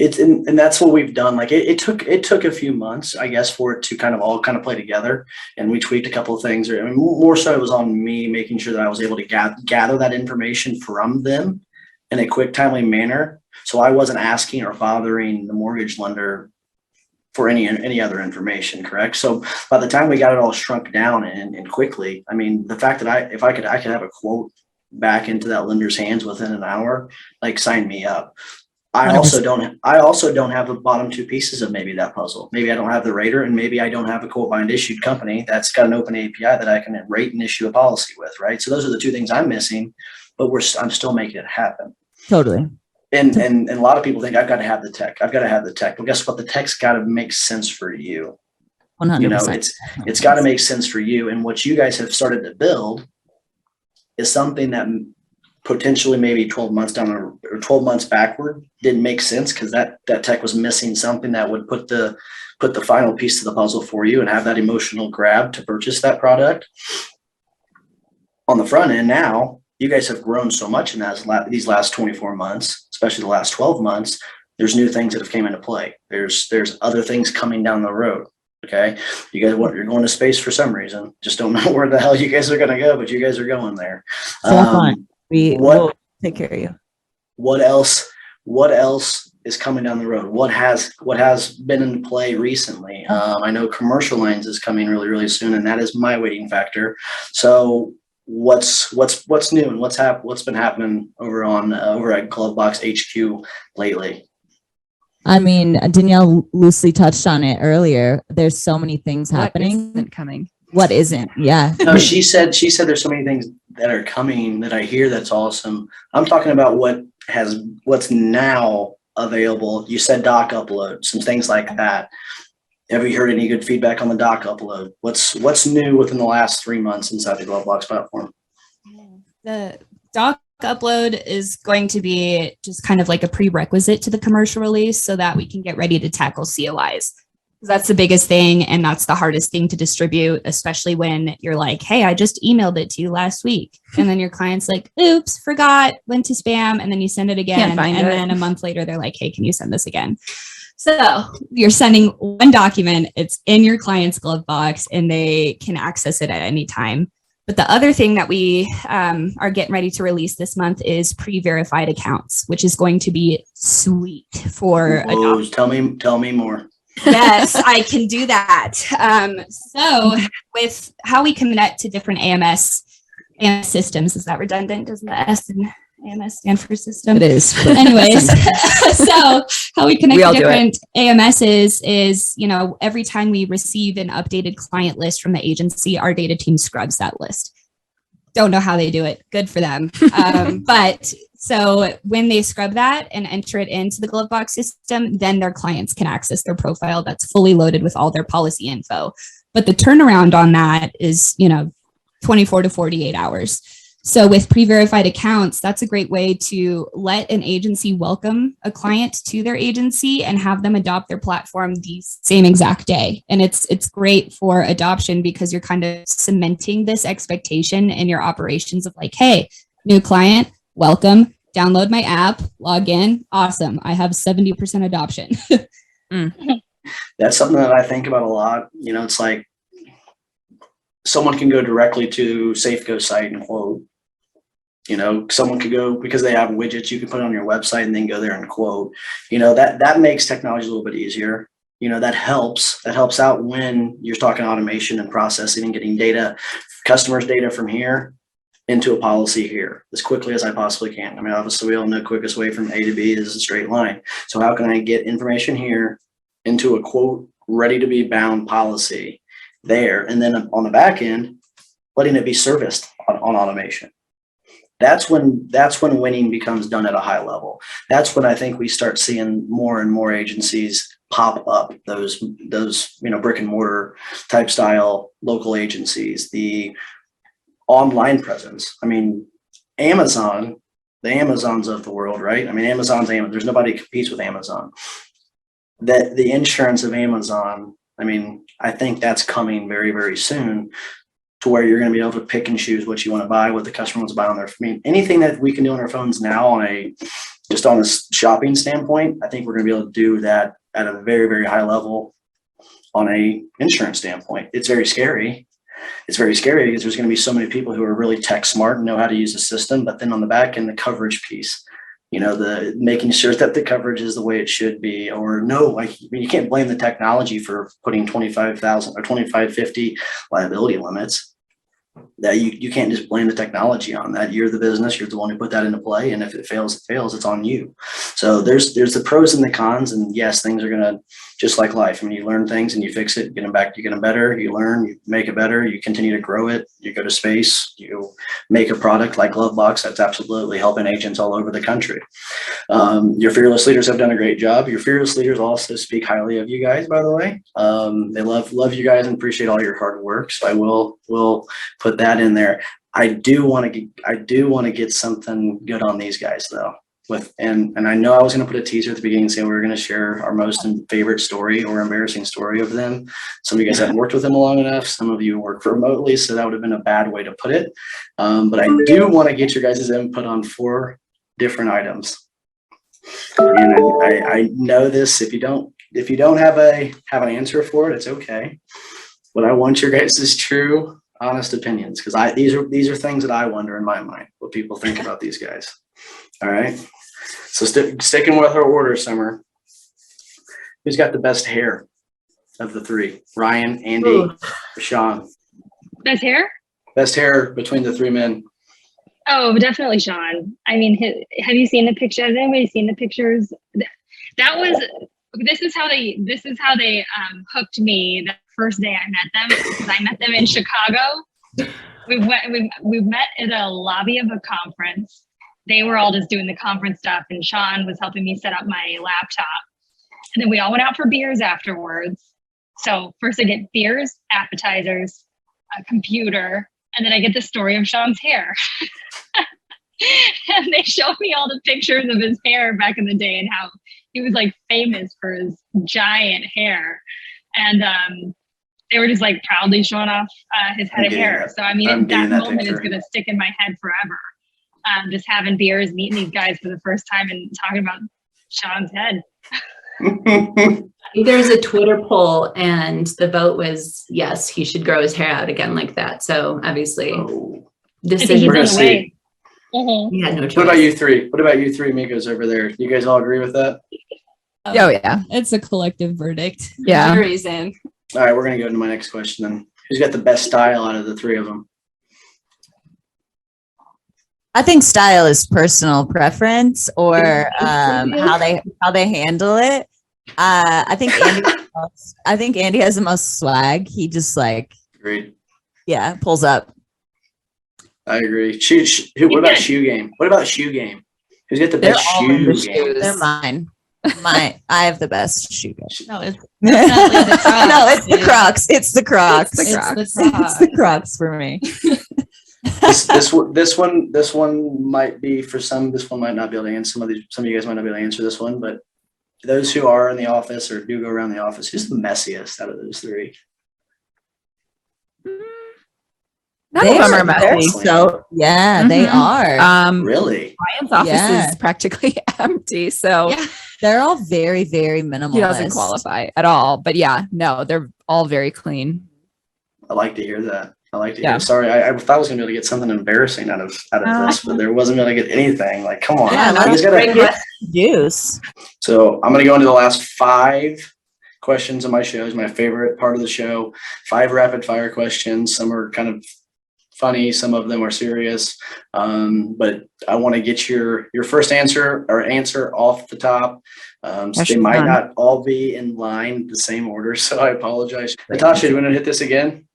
And that's what we've done. Like it took a few months, I guess, for it to kind of all play together. And we tweaked a couple of things. I mean, more so it was on me making sure that I was able to gather that information from them in a quick, timely manner. So I wasn't asking or bothering the mortgage lender for any other information, correct? So by the time we got it all shrunk down and quickly, I mean, the fact that I could have a quote back into that lender's hands within an hour, like, sign me up. I also don't have the bottom two pieces of maybe that puzzle. Maybe I don't have the rater, and maybe I don't have a quote bind issued company that's got an open API that I can rate and issue a policy with, right? So those are the two things I'm missing, but I'm still making it happen. Totally. And a lot of people think I've got to have the tech. Well, guess what? The tech's got to make sense for you. 100%. It's got to make sense for you. And what you guys have started to build is something that potentially maybe 12 months down or 12 months backward didn't make sense, because that tech was missing something that would put the put the final piece to the puzzle for you and have that emotional grab to purchase that product. On the front end now, you guys have grown so much in these last 24 months, especially the last 12 months. There's new things that have came into play. There's other things coming down the road. Okay. You guys, you're going to space for some reason. Just don't know where the hell you guys are going to go, but you guys are going there. We'll take care of you. What else is coming down the road? What has been in play recently? I know commercial lines is coming really, really soon, and that is my waiting factor. So what's new and what's been happening over at GloveBox HQ lately? I mean, Danielle loosely touched on it earlier. There's so many things happening. What isn't coming? What isn't? Yeah. No, she said there's so many things that are coming that I hear. That's awesome. I'm talking about what's now available. You said doc upload, some things like that. Have you heard any good feedback on the doc upload? What's new within the last 3 months inside the GloveBox platform? The doc upload is going to be just kind of like a prerequisite to the commercial release so that we can get ready to tackle COIs. That's the biggest thing, and that's the hardest thing to distribute, especially when you're like, hey, I just emailed it to you last week. And then your client's like, oops, forgot, went to spam. And then you send it again. And then a month later, they're like, hey, can you send this again? So you're sending one document, it's in your client's glove box, and they can access it at any time. But the other thing that we are getting ready to release this month is pre-verified accounts, which is going to be sweet for adoption. Tell me more. Yes, I can do that. So with how we connect to different AMS systems, is that redundant? Does the S in AMS stand for system? It is. Anyways, so how we connect to different AMSs is, every time we receive an updated client list from the agency, our data team scrubs that list. Don't know how they do it. Good for them. But so when they scrub that and enter it into the GloveBox system, then their clients can access their profile that's fully loaded with all their policy info. But the turnaround on that is, 24 to 48 hours. So with pre-verified accounts, that's a great way to let an agency welcome a client to their agency and have them adopt their platform the same exact day. And it's great for adoption because you're kind of cementing this expectation in your operations of like, hey, new client, welcome, download my app, log in. Awesome. I have 70% adoption. That's something that I think about a lot. It's like someone can go directly to Safeco site and quote. Someone could go because they have widgets you can put on your website and then go there and quote. That makes technology a little bit easier. That helps out when you're talking automation and processing and getting data, customers' data from here into a policy here as quickly as I possibly can. I mean, obviously we all know quickest way from A to B is a straight line. So how can I get information here into a quote ready to be bound policy there? And then on the back end, letting it be serviced on automation. That's when winning becomes done at a high level. That's when I think we start seeing more and more agencies pop up, those brick and mortar type style local agencies, the online presence. I mean, Amazon, the Amazons of the world, right? I mean, there's nobody competes with Amazon. The insurance of Amazon, I mean, I think that's coming very, very soon, to where you're going to be able to pick and choose what you want to buy, what the customer wants to buy on their. I mean, anything that we can do on our phones now on a shopping standpoint, I think we're going to be able to do that at a very, very high level on a insurance standpoint. It's very scary. It's very scary because there's going to be so many people who are really tech smart and know how to use the system, but then on the back end, the coverage piece, the making sure that the coverage is the way it should be, or no, you can't blame the technology for putting 25,000 or 2550 liability limits. That you can't just blame the technology on that. You're the business, you're the one who put that into play. And if it fails, it fails, it's on you. So there's the pros and the cons. And yes, things are going to, just like life. I mean, you learn things and you fix it, you get them back, you get them better, you learn, you make it better, you continue to grow it, you go to space, you make a product like GloveBox that's absolutely helping agents all over the country. Your fearless leaders have done a great job. Your fearless leaders also speak highly of you guys, by the way. They love you guys and appreciate all your hard work. So I will put that in there. I do want to get something good on these guys though. and I know I was going to put a teaser at the beginning saying we were going to share our most and favorite story or embarrassing story of them. Some of you guys haven't worked with them long enough. Some of you work remotely, so that would have been a bad way to put it. But I do want to get your guys' input on 4 different items. And I know this, if you don't have an answer for it, it's okay. But I want your guys' true, honest opinions, because these are things that I wonder in my mind, what people think about these guys. All right. So sticking with our order, Summer. Who's got the best hair of the 3? Ryan, Andy, or Sean? Best hair? Best hair between the 3 men. Oh, definitely Sean. I mean, have you seen the picture? Has anybody seen the pictures? This is how they hooked me the first day I met them, because I met them in Chicago. We met at a lobby of a conference. They were all just doing the conference stuff, and Sean was helping me set up my laptop. And then we all went out for beers afterwards. So first I get beers, appetizers, a computer, and then I get the story of Sean's hair. And they showed me all the pictures of his hair back in the day and how he was like famous for his giant hair. And they were just like proudly showing off his head of hair. So I mean, that moment is going to stick in my head forever. Just having beers, meeting these guys for the first time and talking about Sean's head. There was a Twitter poll and the vote was yes, he should grow his hair out again like that. So obviously, decision. We're gonna see. Mm-hmm. We had no choice. What about you 3? What about you 3 amigos over there? You guys all agree with that? Oh yeah. It's a collective verdict. Yeah. Jury's in. All right, we're gonna go into my next question then. Who's got the best style out of the 3 of them? I think style is personal preference or how they handle it. I think Andy has the most swag. He just like, Agreed. yeah, pulls up. I agree. What about shoe game? What about shoe game? Who's got the They're best all shoe in the game? They're mine. I have the best shoe game. No, it's No, the Crocs, it's the dude. Crocs. It's the Crocs. It's the Crocs. It's the It's the Crocs for me. This one might be for some. This one might not be able to answer. Some of you guys might not be able to answer this one. But those who are in the office or do go around the office, who's the messiest out of those 3? None of them are They're messy. so yeah, they Mhm. are. Really? Ryan's office Yeah. is practically empty, so Yeah. They're all very, very minimal. he doesn't qualify at all. But yeah, no, they're all very clean. I like to hear that. I like to Yeah. hear. Sorry, I thought I was gonna be able to get something embarrassing out of this, but there wasn't gonna get anything. Like, come on. Yeah, You guys let's gotta- juice. So I'm going to go into the last 5 questions of my show. Is my favorite part of the show. 5 rapid fire questions. Some are kind of funny. Some of them are serious. But I want to get your first answer off the top. So they might not all be in line the same order. So I apologize. Natasha, do you want to hit this again?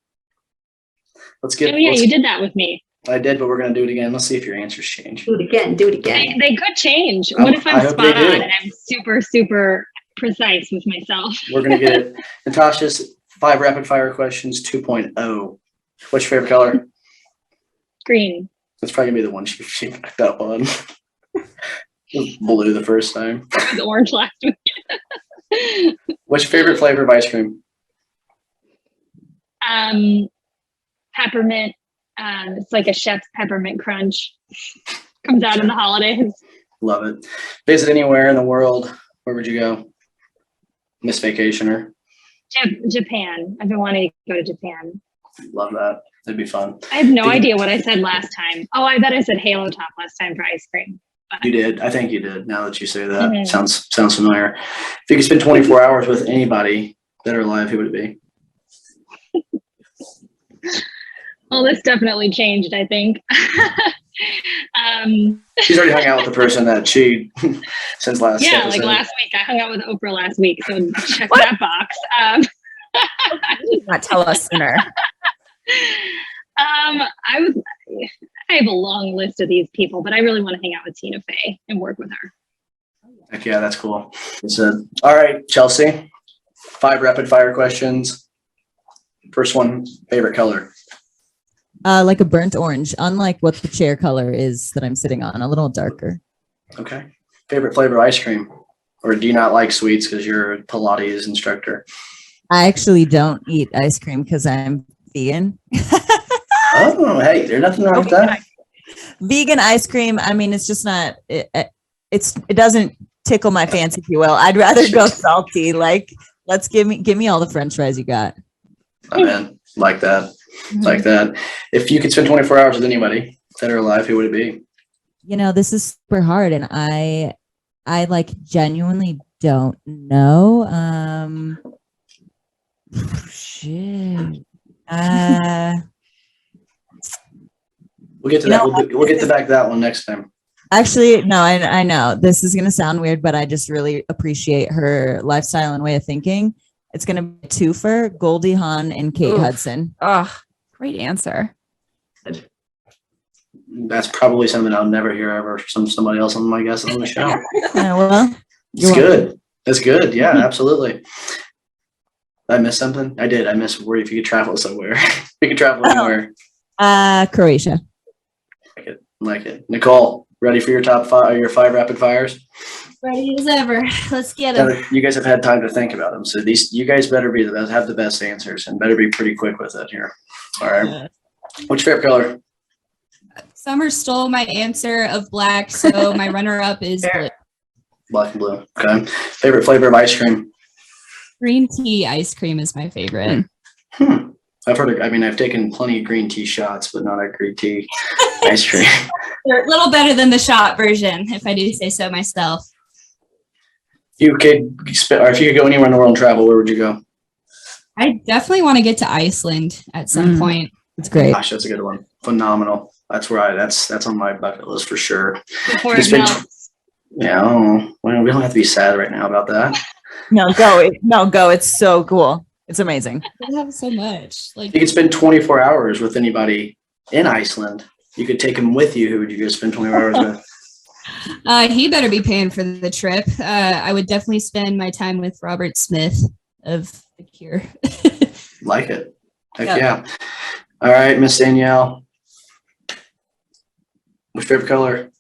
Oh yeah, you did that with me. I did, but we're going to do it again. Let's see if your answers change. Do it again. Do it again. They could change. I What if hope I'm they spot do. on and I'm super, super precise with myself? We're going to get it. Natasha's 5 rapid fire questions 2.0. What's your favorite color? Green. That's probably gonna be the one she picked up on. It was blue the first time. It was orange last week. What's your favorite flavor of ice cream? Peppermint. It's like a chef's peppermint crunch. Comes out in the holidays. Love it. Visit anywhere in the world. Where would you go? Miss Vacationer. Japan. I've been wanting to go to Japan. Love that. That'd be fun. I have no idea what I said last time. Oh, I bet I said Halo Top last time for ice cream. You did. I think you did. Now that you say that, Mhm. sounds familiar. If you could spend 24 hours with anybody dead or alive, who would it be? Well, this definitely changed, I think. She's already hung out with the person that she since last. Yeah, episode. like last week. I hung out with Oprah last week, so check that box. Not tell us sooner. I have a long list of these people, but I really want to hang out with Tina Fey and work with her. Heck yeah, that's cool. All right, Chelsea. 5 rapid fire questions. First one, favorite color. Like a burnt orange, unlike what the chair color is that I'm sitting on, a little darker. Okay. Favorite flavor of ice cream? Or do you not like sweets because you're a Pilates instructor? I actually don't eat ice cream because I'm vegan. Oh, hey, there's nothing wrong with that. Vegan ice cream. I mean, it's just not. It doesn't tickle my fancy, if you will. I'd rather go salty. Like, let's give me all the French fries you got. I'm in. Like that. Like that. If you could spend 24 hours with anybody, dead or alive, who would it be? You know, this is super hard, and I like genuinely don't know. Shit. We'll get to that. We'll get to back that one next time. Actually, no, I know this is going to sound weird, but I just really appreciate her lifestyle and way of thinking. It's going to be a twofer, Goldie Hawn and Kate Hudson. Oh, great answer. That's probably something I'll never hear ever from somebody else on my guest on the show. Well, It's good. It's good. Yeah, absolutely. I missed something. I did. I missed where if you could travel somewhere. If you could travel anywhere. Croatia. Like it. Nicole, ready for your top five, your 5 rapid fires? Ready as ever. Let's get them. You guys have had time to think about them, so you guys better be the best, have the best answers, and better be pretty quick with it here. All right. What's your favorite color? Summer stole my answer of black, so my runner-up is blue. Black and blue. Okay. Favorite flavor of ice cream? Green tea ice cream is my favorite. I've heard. I've taken plenty of green tea shots, but not a green tea ice cream. They're a little better than the shot version, if I do say so myself. Or if you could go anywhere in the world and travel, where would you go? I definitely want to get to Iceland at some point. It's great. Gosh, that's a good one. Phenomenal. That's where that's on my bucket list for sure. Before it melts. Yeah. Well, we don't have to be sad right now about that. No, go. It's so cool. It's amazing. I have so much. Like, You could spend 24 hours with anybody in Iceland. You could take them with you. Who would you go spend 24 hours with? he better be paying for the trip. I would definitely spend my time with Robert Smith of The Cure. Like it. Heck yeah. All right, Miss Danielle. What's your favorite color?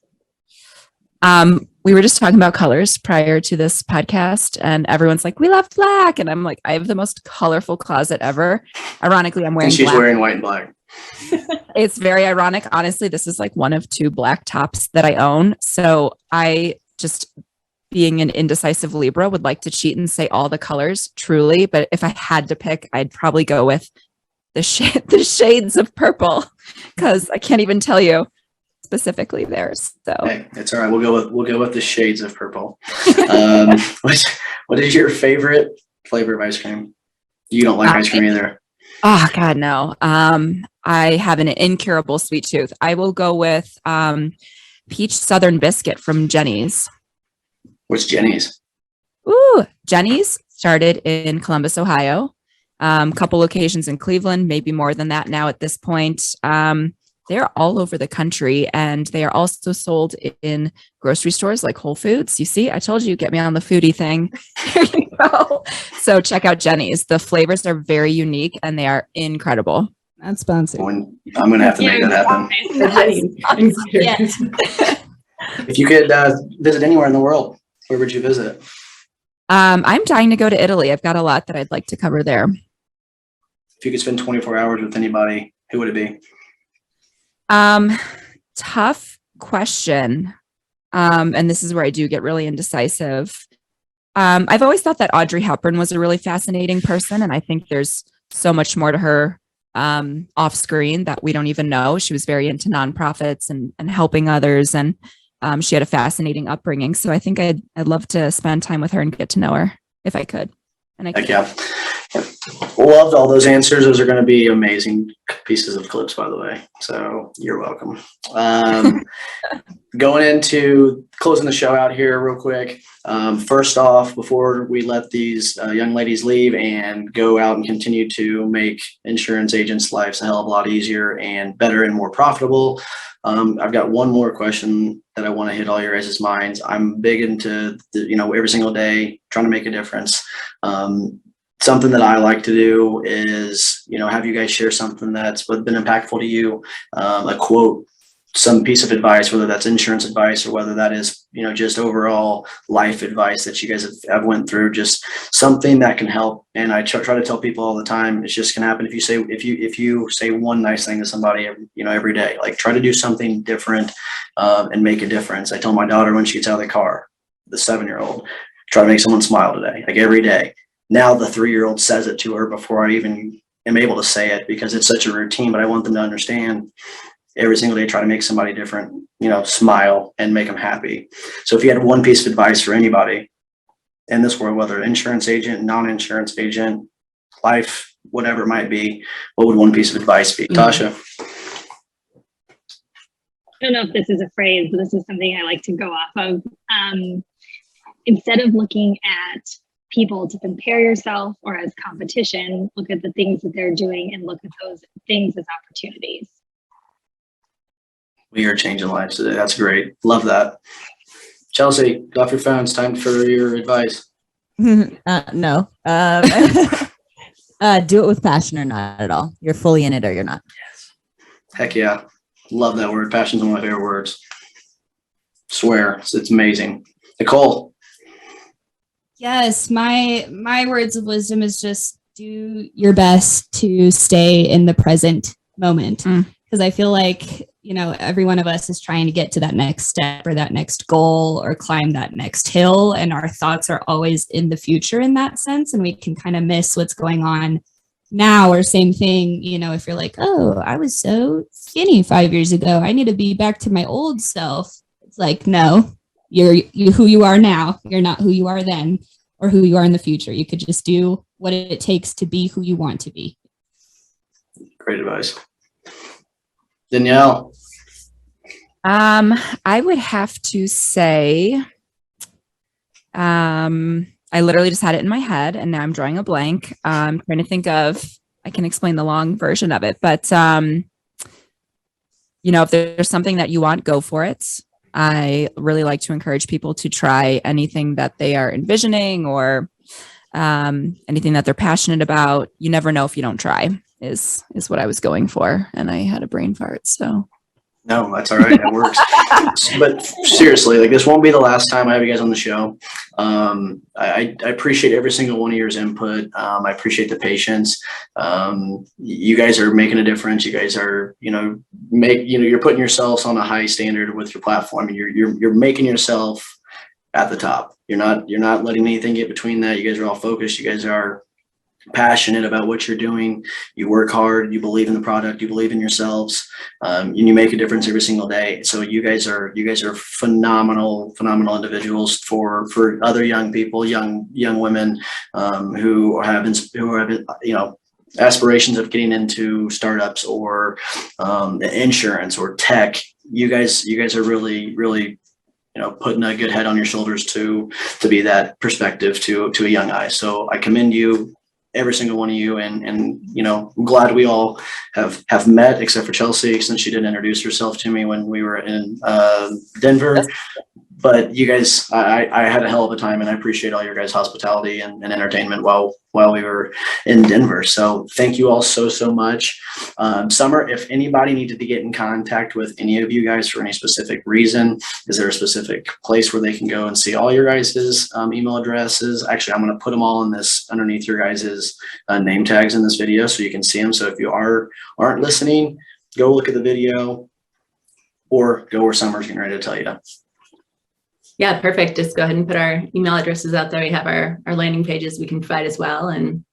We were just talking about colors prior to this podcast, and everyone's like, "We love black," and I'm like, "I have the most colorful closet ever." Ironically, I'm wearing. And she's black. wearing white and black. It's very ironic. Honestly, this is like one of 2 black tops that I own. So I just, being an indecisive Libra, would like to cheat and say all the colors, truly. But if I had to pick, I'd probably go with the shades of purple, because I can't even tell you specifically theirs. So Hey, it's all right. We'll go with the shades of purple. What is your favorite flavor of ice cream? You don't like ice cream either. oh God, no. I have an incurable sweet tooth. I will go with peach southern biscuit from Jenny's. What's Jenny's? Ooh, Jenny's started in Columbus, Ohio. Couple locations in Cleveland, maybe more than that now at this point. They're all over the country, and they are also sold in grocery stores like Whole Foods. You see, I told you, get me on the foodie thing. Here you go. So check out Jenny's. The flavors are very unique, and they are incredible. Not sponsored. I'm going to have to make that happen. Yes. If you could visit anywhere in the world, where would you visit? I'm dying to go to Italy. I've got a lot that I'd like to cover there. If you could spend 24 hours with anybody, who would it be? Tough question. And this is where I do get really indecisive. I've always thought that Audrey Hepburn was a really fascinating person, and I think there's so much more to her off screen that we don't even know. She was very into nonprofits and helping others, and she had a fascinating upbringing. So I think I'd love to spend time with her and get to know her if I could. And I Heck yeah. Loved all those answers. Those are going to be amazing pieces of clips, by the way. So you're welcome. Going into closing the show out here real quick. First off, before we let these young ladies leave and go out and continue to make insurance agents' lives a hell of a lot easier and better and more profitable, I've got one more question that I want to hit all your guys' minds. I'm big into every single day trying to make a difference. Something that I like to do is, have you guys share something that's been impactful to you, a quote, some piece of advice, whether that's insurance advice or whether that is, just overall life advice that you guys have went through, just something that can help. And I try to tell people all the time, it's just gonna happen if you say one nice thing to somebody, every day. Like, try to do something different and make a difference. I tell my daughter when she gets out of the car, the 7-year-old, try to make someone smile today, like every day. Now the 3-year-old says it to her before I even am able to say it, because it's such a routine. But I want them to understand, every single day, try to make somebody different, smile and make them happy. So if you had one piece of advice for anybody in this world, whether insurance agent, non-insurance agent, life, whatever it might be, what would one piece of advice be? Tasha? I don't know if this is a phrase, but this is something I like to go off of. Instead of looking at people to compare yourself or as competition, look at the things that they're doing and look at those things as opportunities. We are changing lives today. That's great. Love that. Chelsea, go off your phone. It's time for your advice. No. Do it with passion or not at all. You're fully in it or you're not. Heck yeah. Love that word. Passion's one of my favorite words. Swear. It's amazing. Nicole. Yes, my words of wisdom is just do your best to stay in the present moment. Because I feel like, every one of us is trying to get to that next step or that next goal or climb that next hill. And our thoughts are always in the future in that sense. And we can kind of miss what's going on now. Or same thing, if you're like, oh, I was so skinny 5 years ago, I need to be back to my old self. It's like, no, you're who you are now. You're not who you are then or who you are in the future. You could just do what it takes to be who you want to be. Great advice. Danielle. I would have to say, I literally just had it in my head and now I'm drawing a blank. I'm trying to think of, I can explain the long version of it, but, if there's something that you want, go for it. I really like to encourage people to try anything that they are envisioning or, anything that they're passionate about. You never know if you don't try is what I was going for. And I had a brain fart. So. No, that's all right. That works. But seriously, like, this won't be the last time I have you guys on the show. I appreciate every single one of your input. I appreciate the patience. You guys are making a difference. You guys are, you're putting yourselves on a high standard with your platform. You're making yourself at the top. You're not letting anything get between that. You guys are all focused. You guys are passionate about what you're doing. You work hard, you believe in the product, you believe in yourselves, and you make a difference every single day. So you guys are phenomenal individuals for other young people, young women who have aspirations of getting into startups or insurance or tech. You guys are really putting a good head on your shoulders to be that perspective to a young eye. So I commend you, every single one of you, and I'm glad we all have met, except for Chelsea, since she didn't introduce herself to me when we were in Denver. But you guys, I had a hell of a time, and I appreciate all your guys' hospitality and entertainment while we were in Denver. So thank you all so much. Summer, if anybody needed to get in contact with any of you guys for any specific reason, is there a specific place where they can go and see all your guys' email addresses? Actually, I'm going to put them all in this underneath your guys' name tags in this video so you can see them. So if you aren't listening, go look at the video or go where Summer's getting ready to tell you. Yeah, perfect. Just go ahead and put our email addresses out there. We have our landing pages we can provide as well. And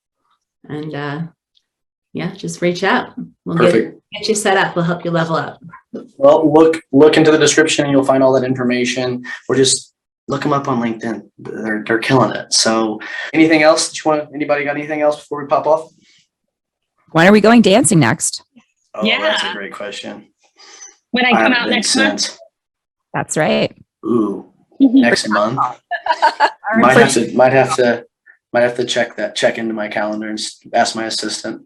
just reach out. We'll get you set up. We'll help you level up. Well, look into the description and you'll find all that information, or just look them up on LinkedIn. They're killing it. So anything else that you want? Anybody got anything else before we pop off? When are we going dancing next? Oh, Yeah. That's a great question. When I come out next month. That's right. Ooh. Next month. might have to check into my calendar and ask my assistant.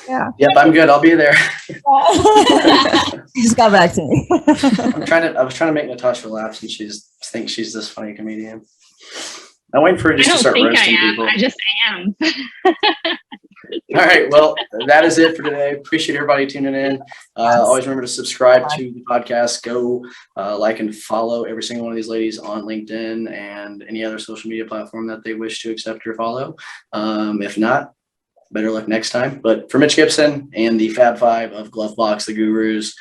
Yeah. Yep, I'm good. I'll be there. You just got back to me. I was trying to make Natasha laugh, and thinks she's this funny comedian. I'm waiting for her just to start roasting people. I just am. All right. Well, that is it for today. Appreciate everybody tuning in. Always remember to subscribe to the podcast. Go like and follow every single one of these ladies on LinkedIn and any other social media platform that they wish to accept or follow. If not, better luck next time. But for Mitch Gibson and the Fab Five of GloveBox, the Gurus,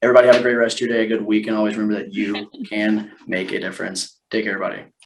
everybody have a great rest of your day, a good week, and always remember that you can make a difference. Take care, everybody.